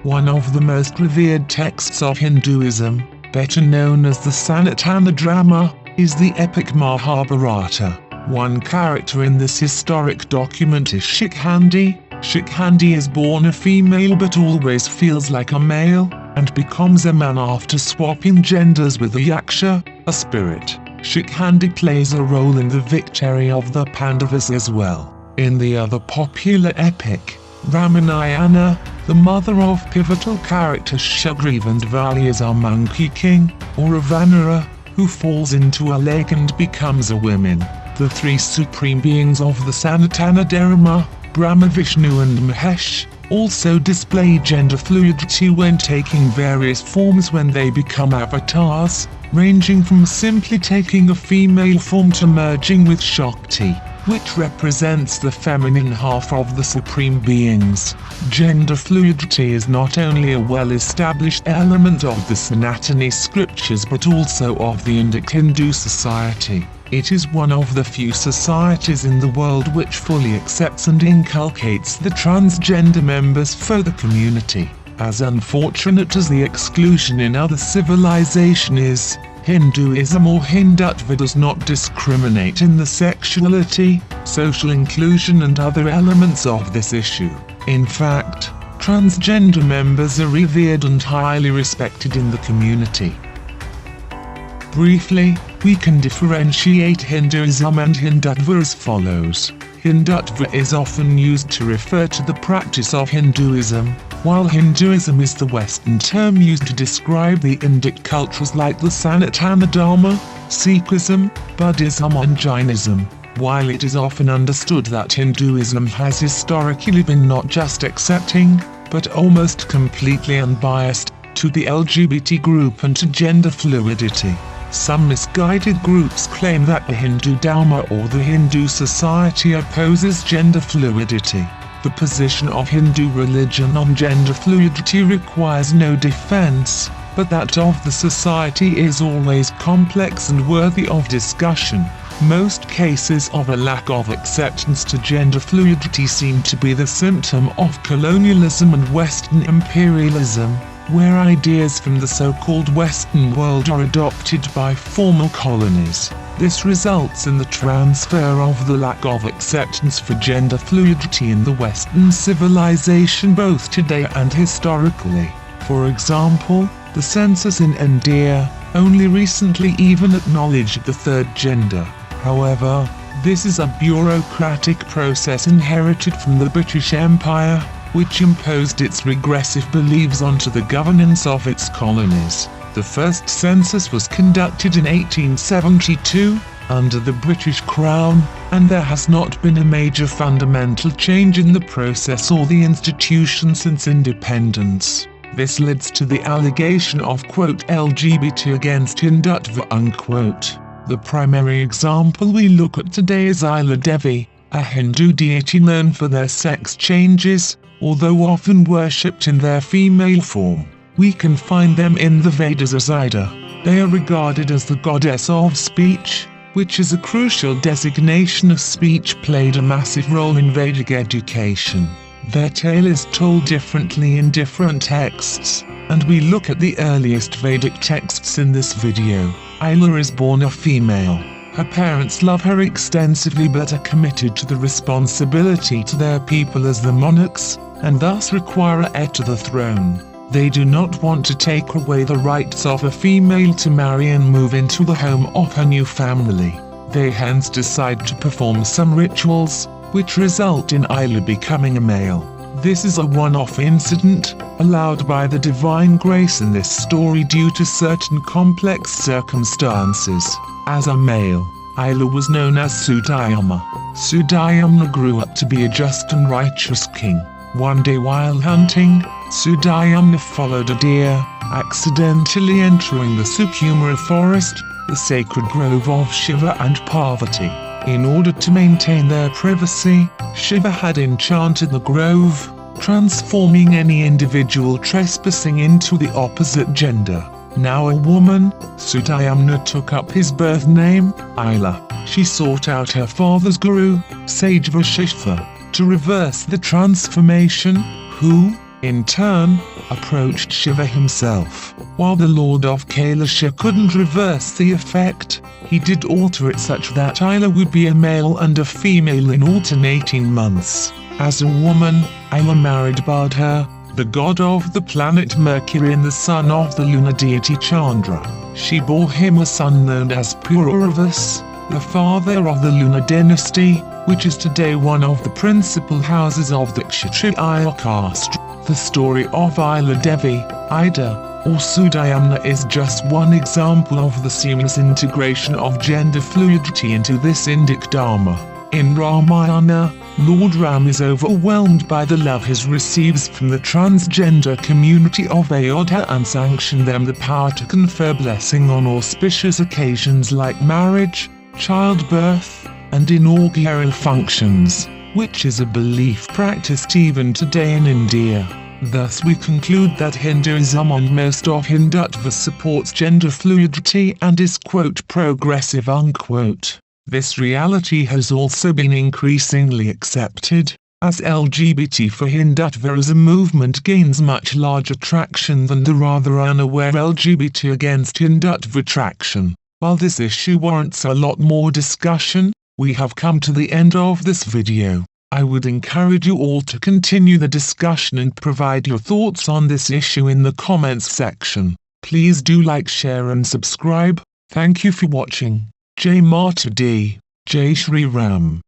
one of the most revered texts of Hinduism, better known as the Sanatana drama, is the epic Mahabharata. One character in this historic document is Shikhandi. Shikhandi is born a female but always feels like a male, and becomes a man after swapping genders with a yaksha, a spirit. Shikhandi plays a role in the victory of the Pandavas as well. In the other popular epic, Ramayana, the mother of pivotal characters Sugriva and Vali is a monkey king, or a Vanara, who falls into a lake and becomes a woman. The three supreme beings of the Sanatana Dharma, Brahma, Vishnu and Mahesh, also display gender fluidity when taking various forms when they become avatars, ranging from simply taking a female form to merging with Shakti, which represents the feminine half of the supreme beings. Gender fluidity is not only a well-established element of the Sanatani scriptures but also of the Indic Hindu society. It is one of the few societies in the world which fully accepts and inculcates the transgender members for the community. As unfortunate as the exclusion in other civilization is, Hinduism or Hindutva does not discriminate in the sexuality, social inclusion and other elements of this issue. In fact, transgender members are revered and highly respected in the community. Briefly, we can differentiate Hinduism and Hindutva as follows. Hindutva is often used to refer to the practice of Hinduism, while Hinduism is the Western term used to describe the Indic cultures like the Sanatana Dharma, Sikhism, Buddhism and Jainism. While it is often understood that Hinduism has historically been not just accepting, but almost completely unbiased, to the LGBT group and to gender fluidity, some misguided groups claim that the Hindu Dharma or the Hindu society opposes gender fluidity. The position of Hindu religion on gender fluidity requires no defense, but that of the society is always complex and worthy of discussion. Most cases of a lack of acceptance to gender fluidity seem to be the symptom of colonialism and Western imperialism, where ideas from the so-called Western world are adopted by former colonies. This results in the transfer of the lack of acceptance for gender fluidity in the Western civilization both today and historically. For example, the census in India only recently even acknowledged the third gender. However, this is a bureaucratic process inherited from the British Empire, which imposed its regressive beliefs onto the governance of its colonies. The first census was conducted in 1872, under the British Crown, and there has not been a major fundamental change in the process or the institution since independence. This leads to the allegation of quote LGBT against Hindutva unquote. The primary example we look at today is Ila Devi, a Hindu deity known for their sex changes, although often worshipped in their female form. We can find them in the Vedas as Ida. They are regarded as the goddess of speech, which is a crucial designation as speech played a massive role in Vedic education. Their tale is told differently in different texts, and we look at the earliest Vedic texts in this video. Ila is born a female. Her parents love her extensively but are committed to the responsibility to their people as the monarchs, and thus require an heir to the throne. They do not want to take away the rights of a female to marry and move into the home of her new family. They hence decide to perform some rituals, which result in Ila becoming a male. This is a one-off incident, allowed by the divine grace in this story due to certain complex circumstances. As a male, Ila was known as Sudayama. Sudayama grew up to be a just and righteous king. One day while hunting, Sudayama followed a deer, accidentally entering the Sukumara forest, the sacred grove of Shiva and Parvati. In order to maintain their privacy, Shiva had enchanted the grove, transforming any individual trespassing into the opposite gender. Now a woman, Sudayama took up his birth name, Ila. She sought out her father's guru, sage Vashishtha, to reverse the transformation, who, in turn, approached Shiva himself. While the Lord of Kailasha couldn't reverse the effect, he did alter it such that Ila would be a male and a female in alternating months. As a woman, Ila married Bhartiya, the god of the planet Mercury and the son of the lunar deity Chandra. She bore him a son known as Puravas, the father of the lunar dynasty, which is today one of the principal houses of the Kshatriya caste. The story of Ila Devi, Ida, or Sudayamna is just one example of the seamless integration of gender fluidity into this Indic Dharma. In Ramayana, Lord Ram is overwhelmed by the love he receives from the transgender community of Ayodhya and sanction them the power to confer blessing on auspicious occasions like marriage, childbirth, and inaugural functions, which is a belief practiced even today in India. Thus we conclude that Hinduism and most of Hindutva supports gender fluidity and is quote progressive unquote. This reality has also been increasingly accepted, as LGBT for Hindutva as a movement gains much larger traction than the rather unaware LGBT against Hindutva traction. While this issue warrants a lot more discussion, we have come to the end of this video. I would encourage you all to continue the discussion and provide your thoughts on this issue in the comments section. Please do like, share and subscribe. Thank you for watching. Jai Mata Di, Jai Shri Ram.